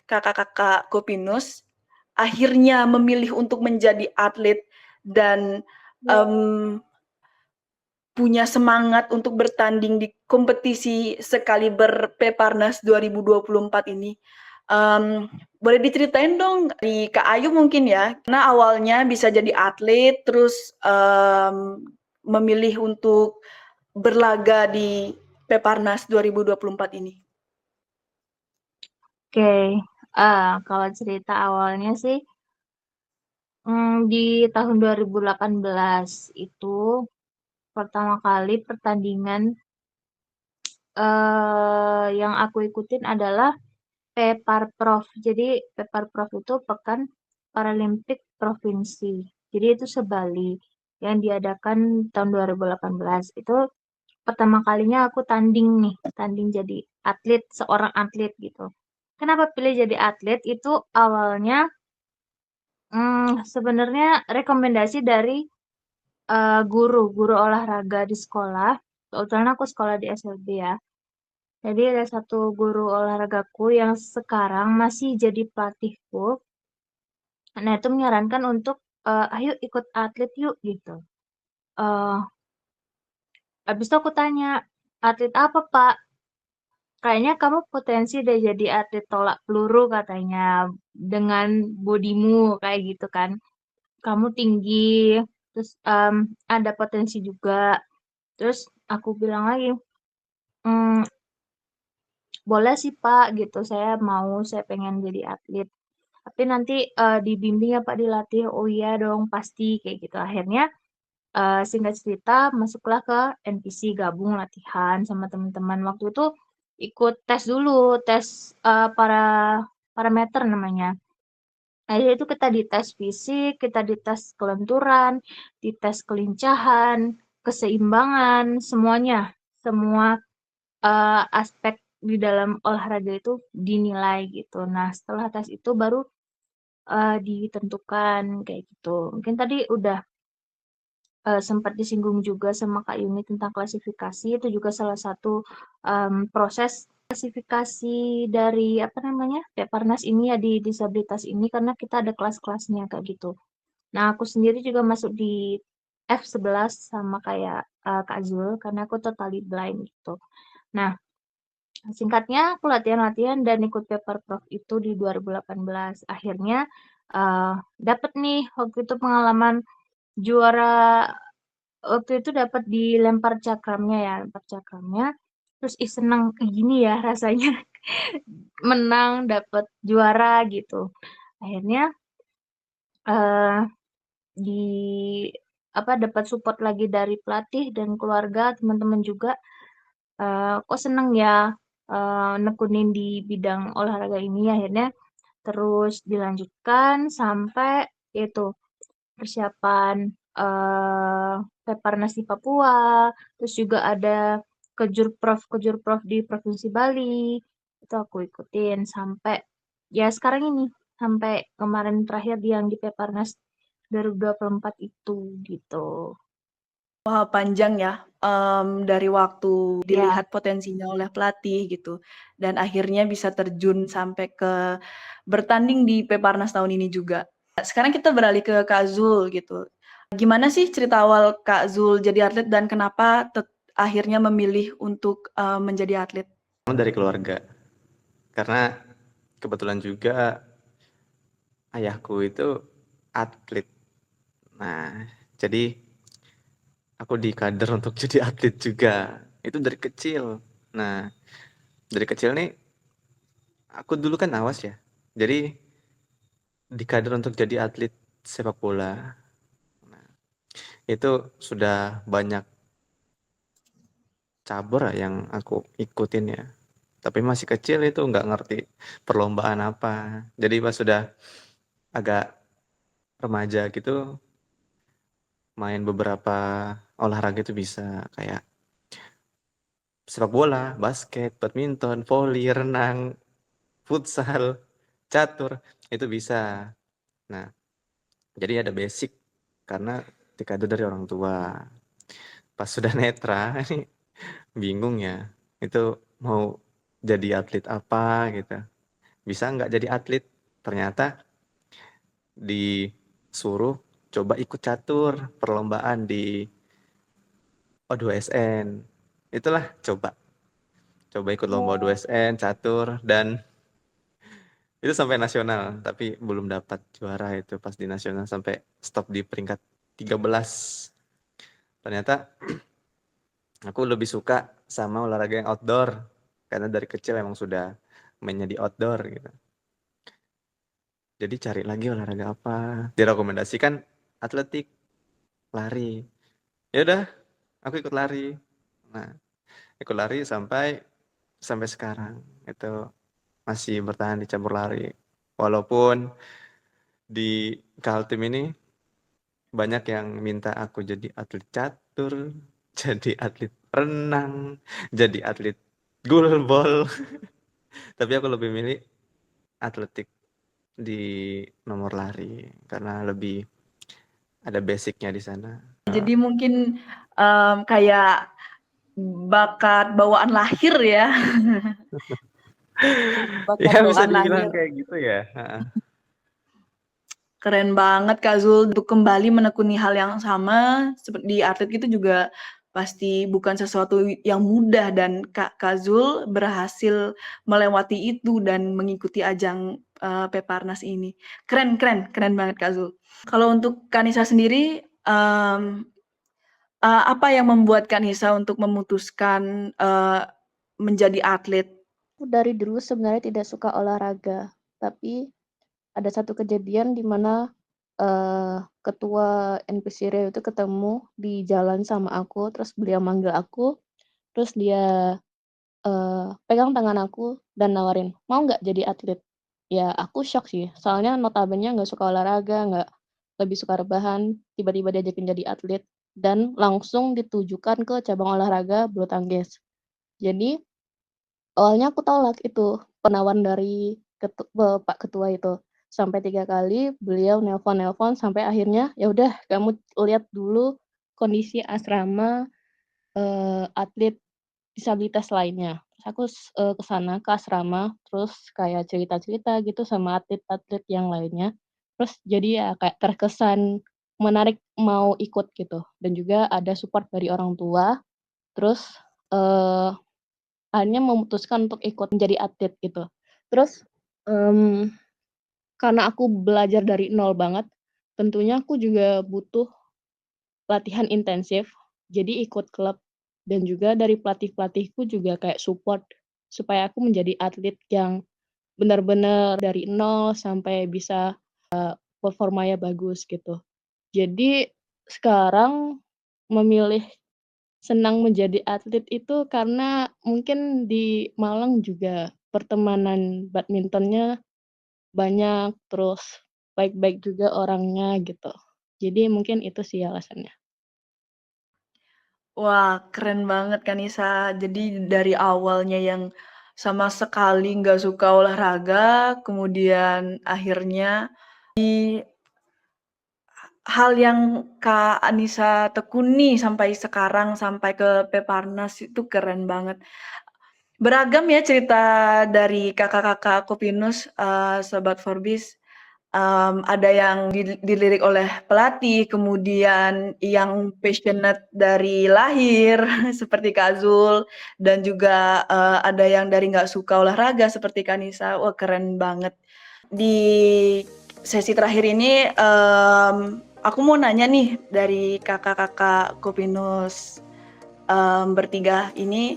kakak-kakak Kopinus akhirnya memilih untuk menjadi atlet dan, punya semangat untuk bertanding di kompetisi sekaliber Peparnas 2024 ini. Boleh diceritain dong dari Kak Ayu mungkin ya, karena awalnya bisa jadi atlet, terus memilih untuk berlaga di Peparnas 2024 ini. Oke, kalau cerita awalnya sih, di tahun 2018 itu pertama kali pertandingan yang aku ikutin adalah Peparprov. Jadi Peparprov itu Pekan Paralimpik Provinsi. Jadi itu se-Bali yang diadakan tahun 2018. Itu pertama kalinya aku tanding jadi atlet, seorang atlet gitu. Kenapa pilih jadi atlet? Itu awalnya sebenarnya rekomendasi dari guru olahraga di sekolah. Kebetulan aku sekolah di SLB ya. Jadi ada satu guru olahragaku yang sekarang masih jadi pelatihku. Nah, itu menyarankan untuk ayo ikut atlet yuk gitu. Eh, Habis itu aku tanya, atlet apa Pak? Kayaknya kamu potensi deh jadi atlet tolak peluru katanya dengan bodimu kayak gitu kan. kamu tinggi, terus ada potensi juga. Terus aku bilang lagi, "Mmm, boleh sih Pak," gitu, "saya pengen jadi atlet. Tapi nanti, dibimbing ya Pak, dilatih." "Oh iya dong, pasti," kayak gitu. Akhirnya, singkat cerita masuklah ke NPC, gabung latihan sama teman-teman. Waktu itu ikut tes dulu, tes, parameter namanya. Akhirnya itu kita dites fisik, kita dites kelenturan, dites kelincahan, keseimbangan, semuanya. Semua, aspek di dalam olahraga itu dinilai gitu. Nah, setelah tes itu baru, ditentukan kayak gitu. Mungkin tadi udah, sempat disinggung juga sama Kak Yuni tentang klasifikasi, itu juga salah satu, proses klasifikasi dari apa namanya, Peparnas ini ya, di disabilitas ini karena kita ada kelas-kelasnya kayak gitu. Nah, aku sendiri juga masuk di F11 sama kayak, Kak Zul karena aku totally blind gitu. Nah, singkatnya aku latihan-latihan dan ikut Paperprof itu di 2018. Akhirnya, dapet nih waktu itu pengalaman juara, waktu itu dapat di lempar cakramnya ya, lempar cakramnya, terus ih seneng, "Ih gini ya rasanya menang, dapat juara," gitu. Akhirnya, eee di apa, dapat support lagi dari pelatih dan keluarga, teman-teman juga, kok seneng ya, nekunin di bidang olahraga ini, akhirnya terus dilanjutkan sampai itu persiapan, Peparnas di Papua, terus juga ada kejurprov di Provinsi Bali, itu aku ikutin sampai ya sekarang ini, sampai kemarin terakhir yang di Peparnas 2024 itu, gitu. Wah, panjang ya, dari waktu Ya, dilihat potensinya oleh pelatih gitu, dan akhirnya bisa terjun sampai ke bertanding di Peparnas tahun ini juga. Sekarang kita beralih ke Kak Zul gitu. Gimana sih cerita awal Kak Zul jadi atlet dan kenapa akhirnya memilih untuk, menjadi atlet? Dari keluarga. Karena kebetulan juga ayahku itu atlet. Nah, jadi aku dikader untuk jadi atlet juga. Itu dari kecil. Nah, dari kecil nih aku dulu kan awas ya. Jadi dikader untuk jadi atlet sepak bola. Nah, itu sudah banyak cabur yang aku ikutin ya. Tapi masih kecil itu nggak ngerti perlombaan apa. Jadi pas sudah agak remaja gitu, main beberapa olahraga itu bisa kayak sepak bola, basket, badminton, voli, renang, futsal, catur, itu bisa. Nah, jadi ada basic karena dikado dari orang tua. Pas sudah netra, ini bingung ya, itu mau jadi atlet apa gitu. Bisa nggak jadi atlet? Ternyata disuruh coba ikut catur perlombaan di O2SN. Itulah coba ikut lomba O2SN catur dan itu sampai nasional, tapi belum dapat juara itu pas di nasional sampai stop di peringkat 13. Ternyata aku lebih suka sama olahraga yang outdoor karena dari kecil emang sudah mainnya di outdoor gitu. Jadi cari lagi olahraga apa. Direkomendasikan atletik, lari. Ya udah, aku ikut lari. Nah, ikut lari sampai sekarang. Itu masih bertahan di cabur lari. Walaupun di Kaltim ini banyak yang minta aku jadi atlet catur, jadi atlet renang, jadi atlet goalball. Tapi aku lebih milih atletik di nomor lari karena lebih ada basicnya di sana. Jadi mungkin, kayak bakat bawaan lahir ya? Bakat Ya bisa bawaan dibilang lahir. kayak gitu ya. Heeh. Keren banget Kak Zul untuk kembali menekuni hal yang sama seperti di atlet itu juga pasti bukan sesuatu yang mudah dan Kak Zul berhasil melewati itu dan mengikuti ajang Peparnas ini. Keren banget Kak Zul. Kalau untuk Kanisa sendiri, apa yang membuat Kanisa untuk memutuskan menjadi atlet? Aku dari dulu sebenarnya tidak suka olahraga, tapi ada satu kejadian di mana ketua NPC Riau itu ketemu di jalan sama aku, terus beliau manggil aku, terus dia pegang tangan aku dan nawarin, "Mau nggak jadi atlet?" Ya aku shock sih, soalnya notabene nggak suka olahraga, nggak lebih suka rebahan, tiba-tiba diajakin jadi atlet dan langsung ditujukan ke cabang olahraga bulu tangkis. Jadi awalnya aku tolak itu penawaran dari Pak Ketua itu. Sampai 3 kali beliau nelpon-nelpon sampai akhirnya, "Ya udah kamu lihat dulu kondisi asrama, atlet disabilitas lainnya." Terus aku ke sana, ke asrama, terus kayak cerita-cerita gitu sama atlet-atlet yang lainnya. Terus jadi ya kayak terkesan menarik mau ikut gitu, dan juga ada support dari orang tua. Terus, eee akhirnya memutuskan untuk ikut menjadi atlet gitu. Terus, mmm, karena aku belajar dari nol banget, tentunya aku juga butuh latihan intensif, jadi ikut klub dan juga dari pelatih-pelatihku juga kayak support supaya aku menjadi atlet yang benar-benar dari nol sampai bisa performanya bagus gitu. Jadi sekarang memilih senang menjadi atlet itu karena mungkin di Malang juga pertemanan badmintonnya banyak, terus baik-baik juga orangnya gitu. Jadi mungkin itu sih alasannya. Wah, keren banget Kanisa. Jadi dari awalnya yang sama sekali nggak suka olahraga, kemudian akhirnya hal yang Kak Anissa tekuni sampai sekarang, sampai ke Peparnas itu keren banget. Beragam ya cerita dari kakak-kakak Kopinus, Sobat Forbis. Ada yang dilirik oleh pelatih, kemudian yang passionate dari lahir seperti Kak Zul, dan juga ada yang dari nggak suka olahraga seperti Kanisa. Wah keren banget. Di sesi terakhir ini aku mau nanya nih dari kakak-kakak Kopinus bertiga ini,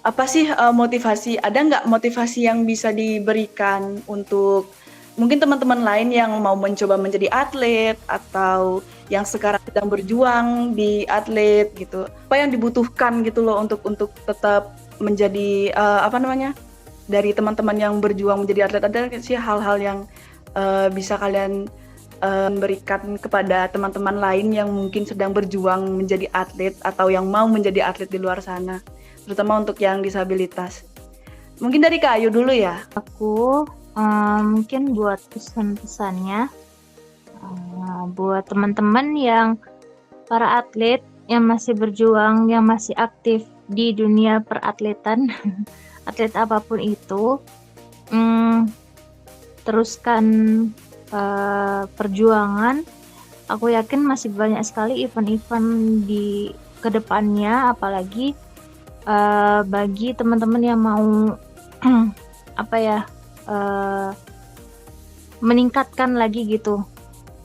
apa sih motivasi? Ada nggak motivasi yang bisa diberikan untuk mungkin teman-teman lain yang mau mencoba menjadi atlet atau yang sekarang sedang berjuang di atlet gitu? Apa yang dibutuhkan gitu loh untuk tetap menjadi apa namanya? Dari teman-teman yang berjuang menjadi atlet, ada nggak sih hal-hal yang bisa kalian berikan kepada teman-teman lain yang mungkin sedang berjuang menjadi atlet atau yang mau menjadi atlet di luar sana, terutama untuk yang disabilitas. Mungkin dari Kak Ayu dulu ya. Aku mungkin buat pesan-pesannya buat teman-teman yang para atlet yang masih berjuang, yang masih aktif di dunia peratletan, atlet apapun itu, teruskan perjuangan. Aku yakin masih banyak sekali event-event di kedepannya, apalagi bagi teman-teman yang mau apa ya meningkatkan lagi gitu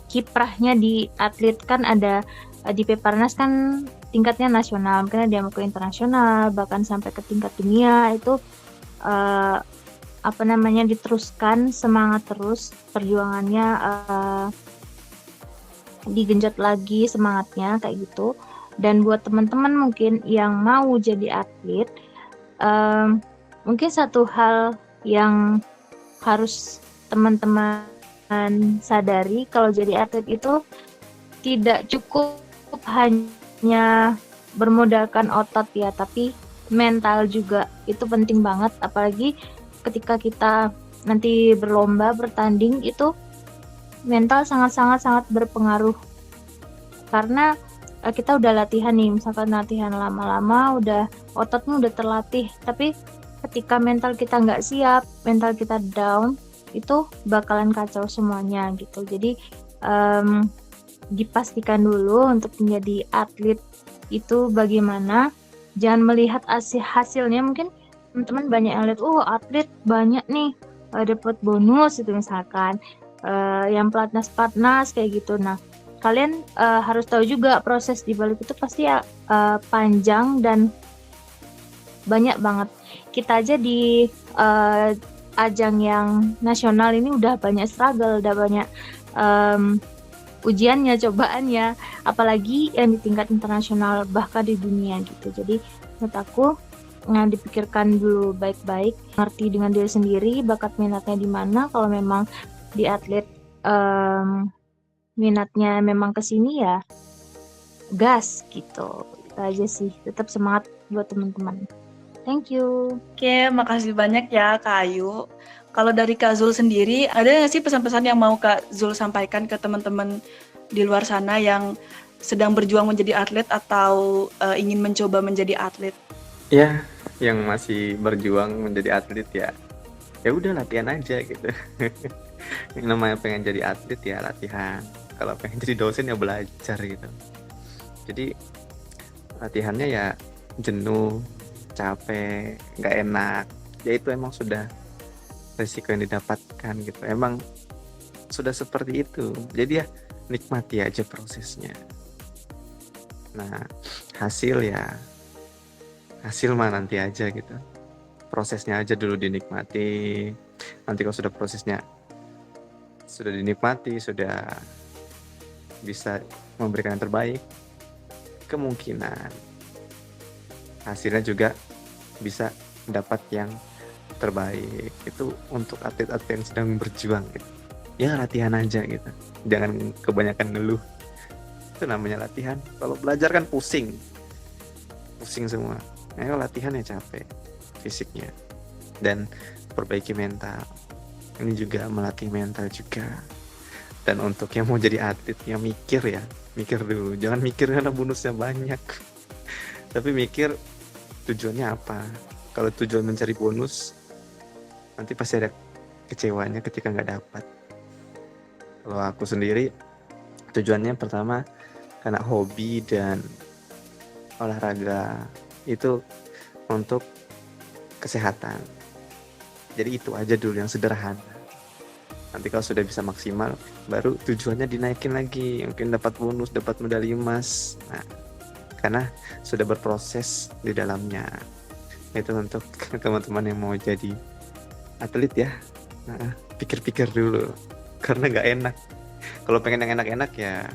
kiprahnya di atlet. Kan ada di Peparnas kan tingkatnya nasional, mungkin ada yang mau ke internasional, bahkan sampai ke tingkat dunia. Itu apa namanya, diteruskan, semangat terus perjuangannya, digenjot lagi semangatnya kayak gitu. Dan buat teman-teman mungkin yang mau jadi atlet, mungkin satu hal yang harus teman-teman sadari, kalau jadi atlet itu tidak cukup hanya bermodalkan otot ya, tapi mental juga itu penting banget. Apalagi ketika kita nanti berlomba, bertanding, itu mental sangat berpengaruh. Karena kita udah latihan nih, misalkan latihan lama-lama, ototnya udah terlatih, tapi ketika mental kita nggak siap, mental kita down, itu bakalan kacau semuanya gitu. Jadi dipastikan dulu untuk menjadi atlet itu bagaimana. Jangan melihat hasilnya, mungkin teman-teman banyak yang lihat, atlet banyak nih dapat bonus itu misalkan, yang pelatnas kayak gitu. Nah, kalian harus tahu juga proses di balik itu pasti panjang dan banyak banget. Kita aja di ajang yang nasional ini udah banyak struggle, udah banyak ujiannya, cobaannya, apalagi yang di tingkat internasional bahkan di dunia gitu. Jadi menurut aku dipikirkan dulu baik-baik, ngerti dengan diri sendiri bakat minatnya di mana. Kalau memang di atlet minatnya memang ke sini ya gas gitu. Itu aja sih, tetap semangat buat teman-teman. Thank you. Oke, makasih banyak ya Kak Ayu. Kalau dari Kak Zul sendiri, ada nggak sih pesan-pesan yang mau Kak Zul sampaikan ke teman-teman di luar sana yang sedang berjuang menjadi atlet atau ingin mencoba menjadi atlet? Ya, yang masih berjuang menjadi atlet ya udah latihan aja gitu. Yang namanya pengen jadi atlet ya latihan. Kalau pengen jadi dosen ya belajar gitu. Jadi latihannya ya jenuh, capek, nggak enak. Ya itu emang sudah resiko yang didapatkan gitu. Emang sudah seperti itu. Jadi ya nikmati aja prosesnya. Nah, hasil mah nanti aja gitu. Prosesnya aja dulu dinikmati. Nanti kalau sudah prosesnya sudah dinikmati, sudah bisa memberikan yang terbaik, kemungkinan hasilnya juga bisa dapat yang terbaik. Itu untuk atlet-atlet yang sedang berjuang gitu. Ya latihan aja gitu, jangan kebanyakan ngeluh. Itu namanya latihan. Kalau belajar kan pusing semua. Ayo latihan ya capek fisiknya, dan perbaiki mental. Ini juga melatih mental juga. Dan untuk yang mau jadi atlet ya mikir dulu, jangan mikir karena bonusnya banyak. Tapi mikir tujuannya apa. Kalau tujuan mencari bonus, nanti pasti ada kecewanya ketika nggak dapat. Kalau aku sendiri, tujuannya pertama karena hobi dan olahraga itu untuk kesehatan. Jadi itu aja dulu yang sederhana. Nanti kalau sudah bisa maksimal, baru tujuannya dinaikin lagi. Mungkin dapat bonus, dapat medali emas. Nah, karena sudah berproses di dalamnya. Itu untuk teman-teman yang mau jadi atlet ya. Nah, pikir-pikir dulu. Karena nggak enak. Kalau pengen yang enak-enak ya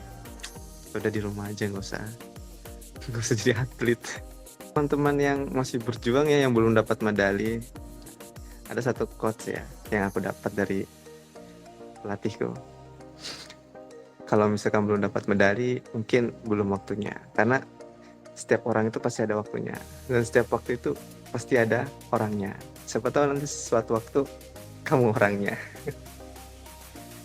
udah di rumah aja, nggak usah jadi atlet. Teman-teman yang masih berjuang ya, yang belum dapat medali, ada satu quotes ya yang aku dapat dari pelatihku. Kalau misalkan belum dapat medali, mungkin belum waktunya. Karena setiap orang itu pasti ada waktunya, dan setiap waktu itu pasti ada orangnya. Siapa tahu nanti suatu waktu kamu orangnya.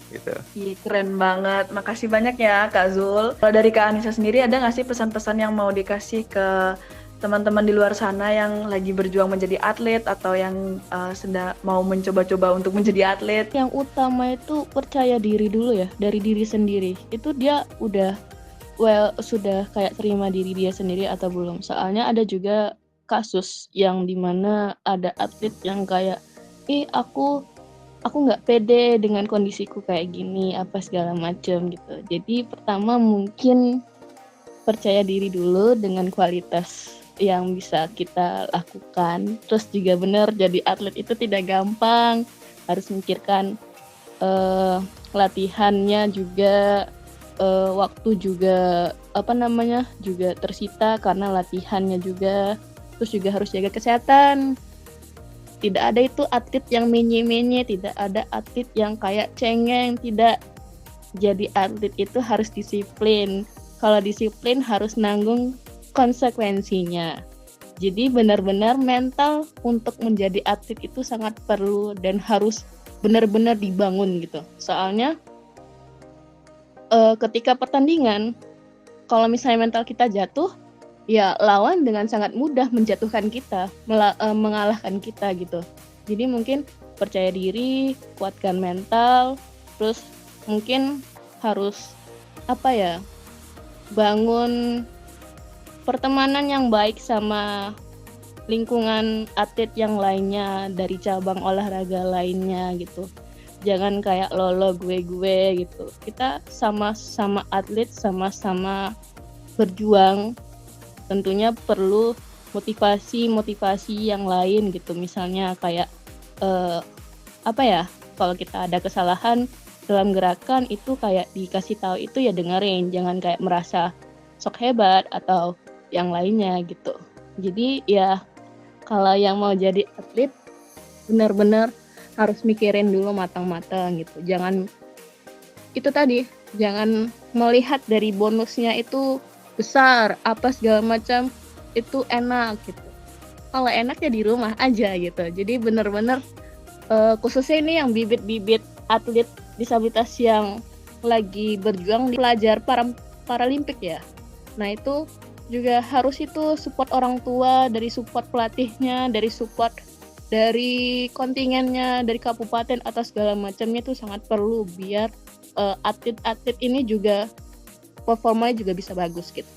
Gitu. Ih, keren banget. Makasih banyak ya Kak Zul. Kalau dari Kak Anissa sendiri, ada nggak sih pesan-pesan yang mau dikasih ke teman-teman di luar sana yang lagi berjuang menjadi atlet atau yang sedang mau mencoba-coba untuk menjadi atlet? Yang utama itu percaya diri dulu ya, dari diri sendiri. Itu dia sudah kayak terima diri dia sendiri atau belum. Soalnya ada juga kasus yang dimana ada atlet yang kayak, aku nggak pede dengan kondisiku kayak gini, apa segala macam gitu. Jadi pertama mungkin percaya diri dulu dengan kualitas yang bisa kita lakukan. Terus juga benar, jadi atlet itu tidak gampang, harus memikirkan latihannya juga, waktu juga juga tersita karena latihannya juga. Terus juga harus jaga kesehatan. Tidak ada itu atlet yang menye-menye, tidak ada atlet yang kayak cengeng, tidak. Jadi atlet itu harus disiplin. Kalau disiplin harus nanggung konsekuensinya. Jadi benar-benar mental untuk menjadi atlet itu sangat perlu dan harus benar-benar dibangun gitu. Soalnya ketika pertandingan, kalau misalnya mental kita jatuh, ya lawan dengan sangat mudah menjatuhkan kita, mengalahkan kita gitu. Jadi mungkin percaya diri, kuatkan mental, terus mungkin harus bangun pertemanan yang baik sama lingkungan atlet yang lainnya dari cabang olahraga lainnya gitu. Jangan kayak lolo gue gitu. Kita sama-sama atlet, sama-sama berjuang. Tentunya perlu motivasi yang lain gitu. Misalnya kayak kalau kita ada kesalahan dalam gerakan itu kayak dikasih tahu itu ya dengerin, jangan kayak merasa sok hebat atau yang lainnya gitu. Jadi ya kalau yang mau jadi atlet benar-benar harus mikirin dulu matang-matang gitu. Jangan melihat dari bonusnya itu besar, apa segala macam itu enak gitu. Kalau enak ya di rumah aja gitu. Jadi benar-benar khususnya ini yang bibit-bibit atlet disabilitas yang lagi berjuang di pelajar paralimpik ya. Nah itu juga harus itu support orang tua, dari support pelatihnya, dari support dari kontingennya, dari kabupaten atau segala macamnya itu sangat perlu biar atlet-atlet ini juga performanya juga bisa bagus gitu.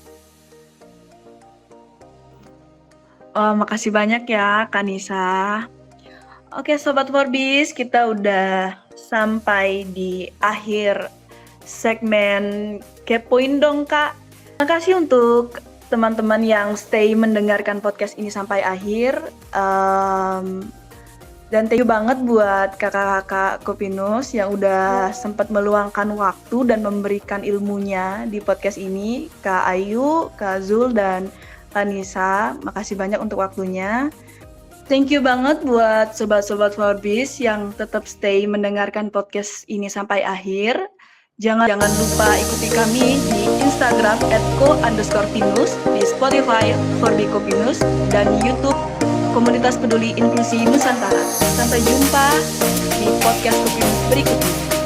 Makasih banyak ya Kanisa. Oke Sobat Forbis, kita udah sampai di akhir segmen Kepoin Dong Kak. Makasih untuk teman-teman yang stay mendengarkan podcast ini sampai akhir. Dan thank you banget buat kakak-kakak Kopinus yang udah sempat meluangkan waktu dan memberikan ilmunya di podcast ini. Kak Ayu, Kak Zul, dan Kanisa, makasih banyak untuk waktunya. Thank you banget buat sobat-sobat Forbis yang tetap stay mendengarkan podcast ini sampai akhir. Jangan lupa ikuti kami di Instagram @ko_pinus, di Spotify Forbikopinus, dan YouTube Komunitas Peduli Inklusi Nusantara. Sampai jumpa di podcast Kopinus berikutnya.